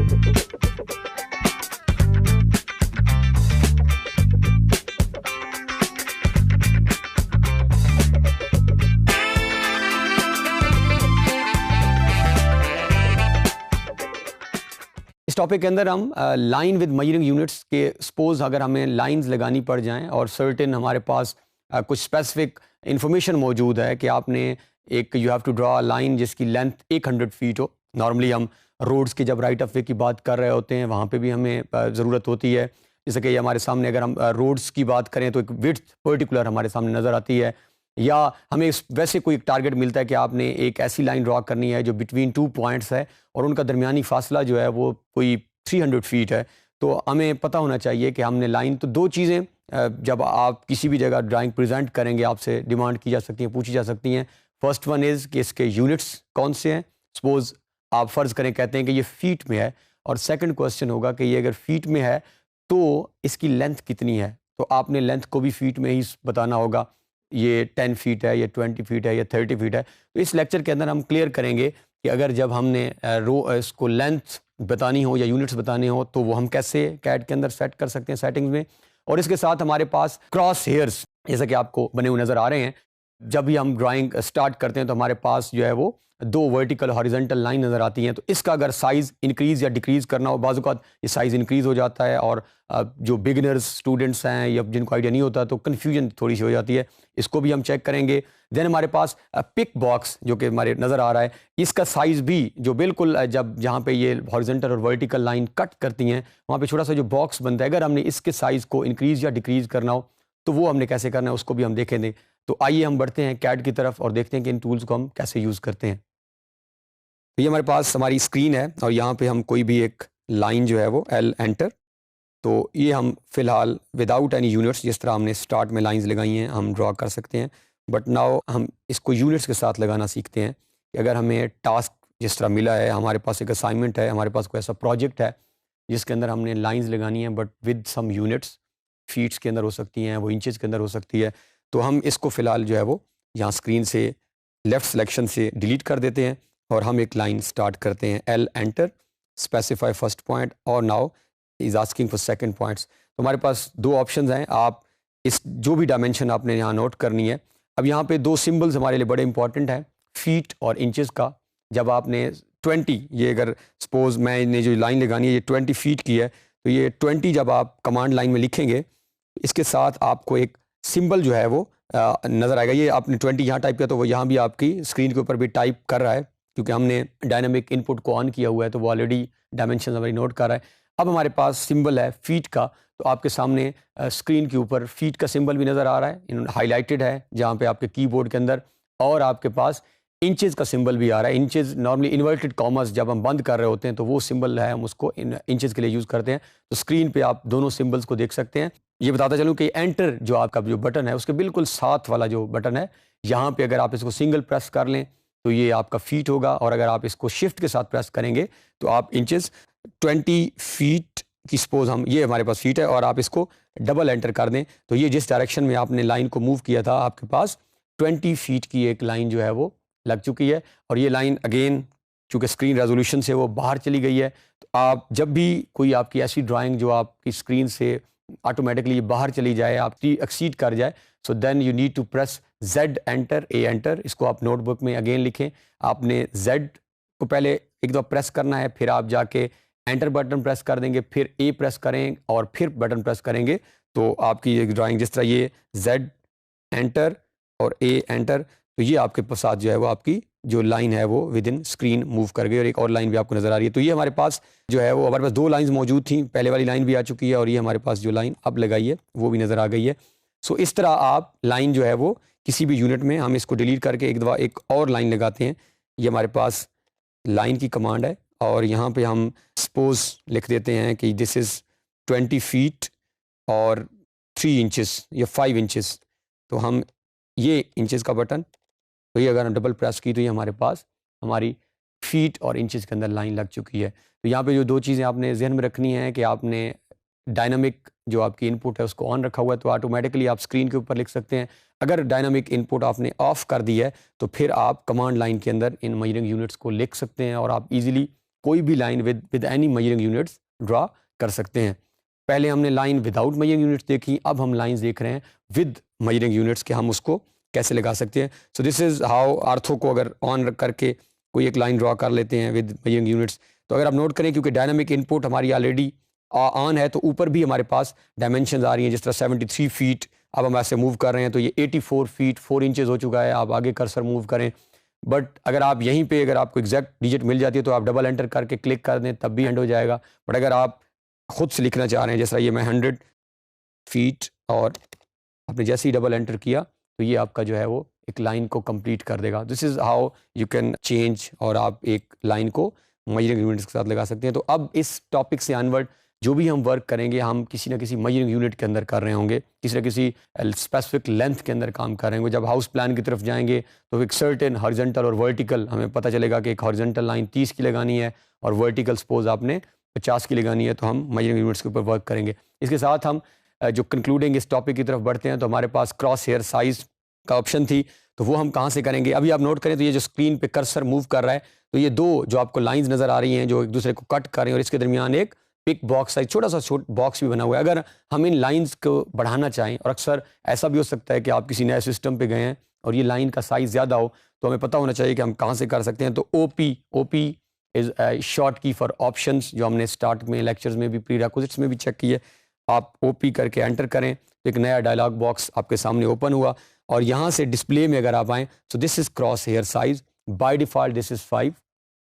इस टॉपिक के अंदर हम लाइन विद मेजरिंग यूनिट्स के सपोज अगर हमें लाइंस लगानी पड़ जाएं और सर्टेन हमारे पास कुछ स्पेसिफिक इंफॉर्मेशन मौजूद है कि आपने एक you have to draw line जिसकी लेंथ 800 फीट हो। नॉर्मली हम रोड्स की जब राइट ऑफ वे की बात कर रहे होते हैं वहाँ पे भी हमें ज़रूरत होती है। जैसे कि हमारे सामने अगर हम रोड्स की बात करें तो एक विड्थ पर्टिकुलर हमारे सामने नज़र आती है, या हमें वैसे कोई टारगेट मिलता है कि आपने एक ऐसी लाइन ड्रॉ करनी है जो बिटवीन 2 पॉइंट्स है और उनका दरमियानी फासला जो है वो कोई 300 फीट है। तो हमें पता होना चाहिए कि हमने लाइन, तो दो चीज़ें जब आप किसी भी जगह ड्राइंग प्रेजेंट करेंगे आपसे डिमांड की जा सकती हैं, पूछी जा सकती हैं। फर्स्ट वन इज़ कि इसके यूनिट्स कौन से हैं। सपोज़ आप फ़र्ज़ करें कहते हैं कि ये फीट में है, और सेकंड क्वेश्चन होगा कि ये अगर फीट में है तो इसकी लेंथ कितनी है। तो आपने लेंथ को भी फीट में ही बताना होगा, ये 10 फीट है, ये 20 फीट है, ये 30 फीट है। तो इस लेक्चर के अंदर हम क्लियर करेंगे कि अगर जब हमने इसको लेंथ बतानी हो या यूनिट्स बताने हो तो वो हम कैसे कैड के अंदर सेट कर सकते हैं सेटिंग्स में। और इसके साथ हमारे पास क्रॉस हेयर्स जैसा कि आपको बने हुए नज़र आ रहे हैं। जब भी हम ड्राइंग स्टार्ट करते हैं तो हमारे पास जो है वो दो वर्टिकल हॉरिजॉन्टल लाइन नज़र आती हैं। तो इसका अगर साइज़ इंक्रीज़ या डिक्रीज़ करना हो, बाज़ औक़ात ये साइज़ इंक्रीज़ हो जाता है और जो बिगिनर्स स्टूडेंट्स हैं या जिनको आइडिया नहीं होता तो कन्फ्यूजन थोड़ी सी हो जाती है, इसको भी हम चेक करेंगे। देन हमारे पास पिक बॉक्स जो कि हमारे नज़र आ रहा है, इसका साइज़ भी जो बिल्कुल जब जहाँ पे ये हॉरिजॉन्टल और वर्टिकल लाइन कट करती हैं वहाँ पे छोटा सा जो बॉक्स बनता है, अगर हमने इसके साइज़ को इंक्रीज़ या डिक्रीज़ करना हो तो वो हमने कैसे करना है उसको भी हम देखेंगे। तो आइए हम बढ़ते हैं कैड की तरफ और देखते हैं कि इन टूल्स को हम कैसे यूज़ करते हैं। तो ये हमारे पास हमारी स्क्रीन है और यहाँ पे हम कोई भी एक लाइन जो है वो एल एंटर, तो ये हम फ़िलहाल विदाउट एनी यूनिट्स जिस तरह हमने स्टार्ट में लाइंस लगाई हैं हम ड्रॉ कर सकते हैं। बट नाउ हम इसको यूनिट्स के साथ लगाना सीखते हैं कि अगर हमें टास्क जिस तरह मिला है, हमारे पास एक असाइनमेंट है, हमारे पास कोई ऐसा प्रोजेक्ट है जिसके अंदर हमने लाइंस लगानी है but with some units, feets के अंदर हो सकती हैं, वो इंचज़ के अंदर हो सकती है। तो हम इसको फ़िलहाल जो है वो यहाँ स्क्रीन से लेफ़्ट सिलेक्शन से डिलीट कर देते हैं और हम एक लाइन स्टार्ट करते हैं। L enter, specify first point और now is asking for second points. तो हमारे पास दो ऑप्शंस हैं, आप इस जो भी डायमेंशन आपने यहाँ नोट करनी है। अब यहाँ पे दो सिंबल्स हमारे लिए बड़े इंपॉर्टेंट हैं, फीट और इंचेस का। जब आपने 20, ये अगर सपोज मैंने जो लाइन लगानी है ये 20 फीट की है, तो ये 20 जब आप कमांड लाइन में लिखेंगे इसके साथ आपको एक सिंबल जो है वो नज़र आएगा। ये आपने 20 यहाँ टाइप किया तो वो यहाँ भी आपकी स्क्रीन के ऊपर भी टाइप कर रहा है, क्योंकि हमने डायनामिक इनपुट को ऑन किया हुआ है तो वो ऑलरेडी डायमेंशन हमारी नोट कर रहा है। अब हमारे पास सिंबल है फीट का, तो आपके सामने स्क्रीन के ऊपर फीट का सिंबल भी नज़र आ रहा है, हाईलाइटेड है जहाँ पे आपके कीबोर्ड के अंदर, और आपके पास इंचेस का सिंबल भी आ रहा है। इंचेस नॉर्मली इन्वर्टेड कॉमर्स जब हम बंद कर रहे होते हैं तो वो सिंबल है, हम उसको इंचेस के लिए यूज़ करते हैं। तो स्क्रीन पे आप दोनों सिंबल्स को देख सकते हैं। ये बताता चलूँ कि एंटर जो आपका जो बटन है उसके बिल्कुल साथ वाला जो बटन है, यहाँ पे अगर आप इसको सिंगल प्रेस कर लें तो ये आपका फीट होगा, और अगर आप इसको शिफ्ट के साथ प्रेस करेंगे तो आप इंचेस 20 फीट की सपोज हम, ये हमारे पास फीट है और आप इसको डबल एंटर कर दें तो ये जिस डायरेक्शन में आपने लाइन को मूव किया था आपके पास 20 फीट की एक लाइन जो है वो लग चुकी है। और ये लाइन अगेन चूँकि स्क्रीन रेजोल्यूशन से वो बाहर चली गई है, तो आप जब भी कोई आपकी ऐसी ड्राइंग जो आपकी स्क्रीन से ऑटोमेटिकली बाहर चली जाए, आप एक्सीड कर जाए, so then you need to press Z enter, A enter. इसको आप नोटबुक में अगेन लिखें, आपने जेड को पहले एक दफ़ा प्रेस करना है, फिर आप जाके एंटर बटन प्रेस कर देंगे, फिर ए प्रेस करें और फिर बटन प्रेस करेंगे तो आपकी एक ड्राइंग जिस तरह ये जेड एंटर और ए एंटर, तो ये आपके साथ जो है वो आपकी जो लाइन है वो विद इन स्क्रीन मूव कर गई और एक और लाइन भी आपको नज़र आ रही है। तो ये हमारे पास जो है वो, हमारे पास दो लाइंस मौजूद थी, पहले वाली लाइन भी आ चुकी है और ये हमारे पास जो लाइन अब लगाई है वो भी नज़र आ गई है। सो इस तरह आप लाइन जो है वो किसी भी यूनिट में, हम इसको डिलीट करके एक दफ़ा एक और लाइन लगाते हैं। ये हमारे पास लाइन की कमांड है और यहाँ पे हम सपोज लिख देते हैं कि दिस इज़ 20 फीट और 3 इंचेस या 5 इंचेस। तो हम ये इंचेस का बटन, तो ये अगर हम डबल प्रेस की तो ये हमारे पास हमारी फीट और इंचेस के अंदर लाइन लग चुकी है। तो यहाँ पे जो दो चीज़ें आपने जहन में रखनी है कि आपने डायनामिक जो आपकी इनपुट है उसको ऑन रखा हुआ है तो ऑटोमेटिकली आप स्क्रीन के ऊपर लिख सकते हैं। अगर डायनामिक इनपुट आपने ऑफ कर दी है तो फिर आप कमांड लाइन के अंदर इन मेजरिंग यूनिट्स को लिख सकते हैं और आप इजीली कोई भी line with any measuring units draw कर सकते हैं। पहले हमने लाइन विदाउट मेजरिंग यूनिट्स देखी, अब हम लाइंस देख रहे हैं विद मेजरिंग यूनिट्स कि हम उसको कैसे लगा सकते हैं। So this is how ortho को अगर ऑन करके कोई एक लाइन ड्रा कर लेते हैं विद मेजरिंग यूनिट्स, तो अगर आप नोट करें क्योंकि डायनामिक इनपुट हमारी ऑलरेडी ऑन है, तो ऊपर भी हमारे पास डायमेंशन आ रही हैं, जिस तरह 73 फीट अब हम ऐसे मूव कर रहे हैं तो ये 84 फीट 4 इंचेस हो चुका है। आप आगे कर्सर मूव करें, बट अगर आप यहीं पे अगर आपको एग्जैक्ट डिजिट मिल जाती है तो आप डबल एंटर करके क्लिक कर दें तब भी एंड हो जाएगा। बट अगर आप खुद से लिखना चाह रहे हैं, जैसा ये मैं 100 फीट, और आपने जैसे ही डबल एंटर किया तो ये आपका जो है वो एक लाइन को कंप्लीट कर देगा। This is how you can change, और आप एक लाइन को मेजरिंग यूनिट्स के साथ लगा सकते हैं। तो अब इस टॉपिक से अनवर्ड जो भी हम वर्क करेंगे, हम किसी ना किसी मेजरिंग यूनिट के अंदर कर रहे होंगे, किसी ना किसी स्पेसिफिक लेंथ के अंदर काम कर रहे होंगे। जब हाउस प्लान की तरफ जाएंगे तो एक सर्टेन हॉरिजॉन्टल और वर्टिकल हमें पता चलेगा कि एक हॉरिजॉन्टल लाइन 30 की लगानी है और वर्टिकल सपोज आपने 50 की लगानी है, तो हम मेजरिंग यूनिट्स के ऊपर वर्क करेंगे। इसके साथ हम जो कंक्लूडिंग इस टॉपिक की तरफ बढ़ते हैं, तो हमारे पास क्रॉस हेयर साइज का ऑप्शन थी, तो वो हम कहाँ से करेंगे। अभी आप नोट करें तो ये जो स्क्रीन पे कर्सर मूव कर रहा है, तो ये दो जो आपको लाइंस नज़र आ रही हैं जो एक दूसरे को कट कर रही हैं, और इसके दरमियान एक पिक बॉक्स साइज छोटा सा बॉक्स भी बना हुआ है। अगर हम इन लाइंस को बढ़ाना चाहें, और अक्सर ऐसा भी हो सकता है कि आप किसी नए सिस्टम पे गए हैं और ये लाइन का साइज़ ज़्यादा हो, तो हमें पता होना चाहिए कि हम कहाँ से कर सकते हैं। तो ओपी इज़ शॉर्ट की फॉर ऑप्शंस, जो हमने स्टार्ट में लेक्चर्स में भी प्री रिक्विजिट्स में भी चेक किए। आप ओपी करके एंटर करें तो एक नया डायलॉग बॉक्स आपके सामने ओपन हुआ, और यहाँ से डिस्प्ले में अगर आप आएँ तो this is cross hair size, by default this is 5।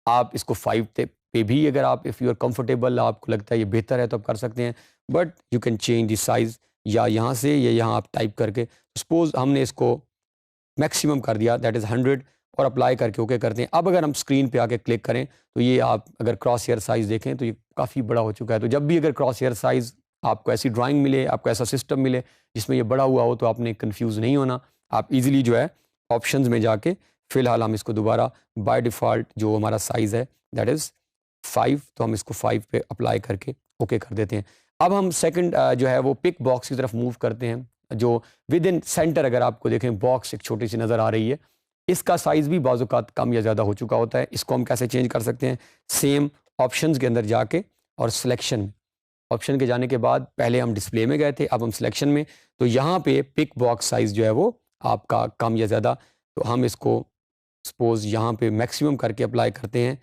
आप इसको 5 पे भी अगर आप इफ़ यू आर कंफर्टेबल, आपको लगता है ये बेहतर है तो आप कर सकते हैं, but you can change the size या यहाँ से या यहाँ आप टाइप करके। सपोज हमने इसको मैक्सिमम कर दिया, दैट इज़ 100, और अप्लाई करके ओके करते हैं। अब अगर हम स्क्रीन पे आके क्लिक करें तो ये आप अगर क्रॉस हेयर साइज़ देखें तो ये काफ़ी बड़ा हो चुका है। तो जब भी अगर क्रॉस हेयर साइज़ आपको ऐसी ड्राइंग मिले, आपको ऐसा सिस्टम मिले जिसमें ये बड़ा हुआ हो, तो आपने कंफ्यूज नहीं होना। आप इजीली जो है ऑप्शंस में जाके, फ़िलहाल हम इसको दोबारा बाय डिफ़ॉल्ट जो हमारा साइज़ है दैट इज़ 5, तो हम इसको 5 पे अप्लाई करके ओके कर देते हैं। अब हम सेकंड जो है वो पिक बॉक्स की तरफ मूव करते हैं, जो विद इन सेंटर अगर आपको देखें बॉक्स एक छोटी सी नज़र आ रही है, इसका साइज़ भी बाज़ औक़ात कम या ज़्यादा हो चुका होता है। इसको हम कैसे चेंज कर सकते हैं, सेम ऑप्शंस के अंदर जाके और सिलेक्शन में, ऑप्शन के जाने के बाद पहले हम डिस्प्ले में गए थे, अब हम सिलेक्शन में, तो यहाँ पे पिक बॉक्स साइज़ जो है वो आपका कम या ज़्यादा, तो हम इसको सपोज़ यहाँ पे मैक्सिमम करके अप्लाई करते हैं।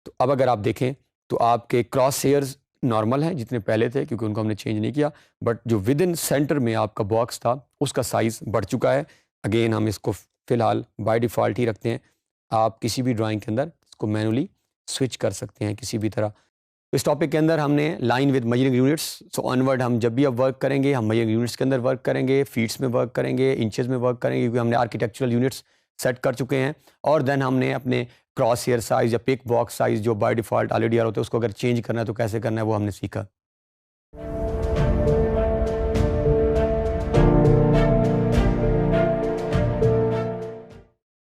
तो अब अगर आप देखें तो आपके क्रॉस हेयर्स नॉर्मल हैं जितने पहले थे, क्योंकि उनको हमने चेंज नहीं किया, बट जो विद इन सेंटर में आपका बॉक्स था उसका साइज़ बढ़ चुका है। अगेन हम इसको फ़िलहाल बाय डिफ़ॉल्ट ही रखते हैं। आप किसी भी ड्राइंग के अंदर इसको मैनुअली स्विच कर सकते हैं किसी भी तरह। तो इस टॉपिक के अंदर हमने line with measuring units, so onward हम जब भी अब वर्क करेंगे हम मेजरिंग यूनिट्स के अंदर वर्क करेंगे, फीट्स में वर्क करेंगे, इंचेस में वर्क करेंगे, क्योंकि हमने आर्किटेक्चरल यूनिट्स सेट कर चुके हैं। और देन हमने अपने क्रॉस हेयर साइज़ या पिक बॉक्स साइज़ जो बाय डिफ़ॉल्ट ऑलरेडी आ रहा होता है उसको अगर चेंज करना है तो कैसे करना है वो हमने सीखा।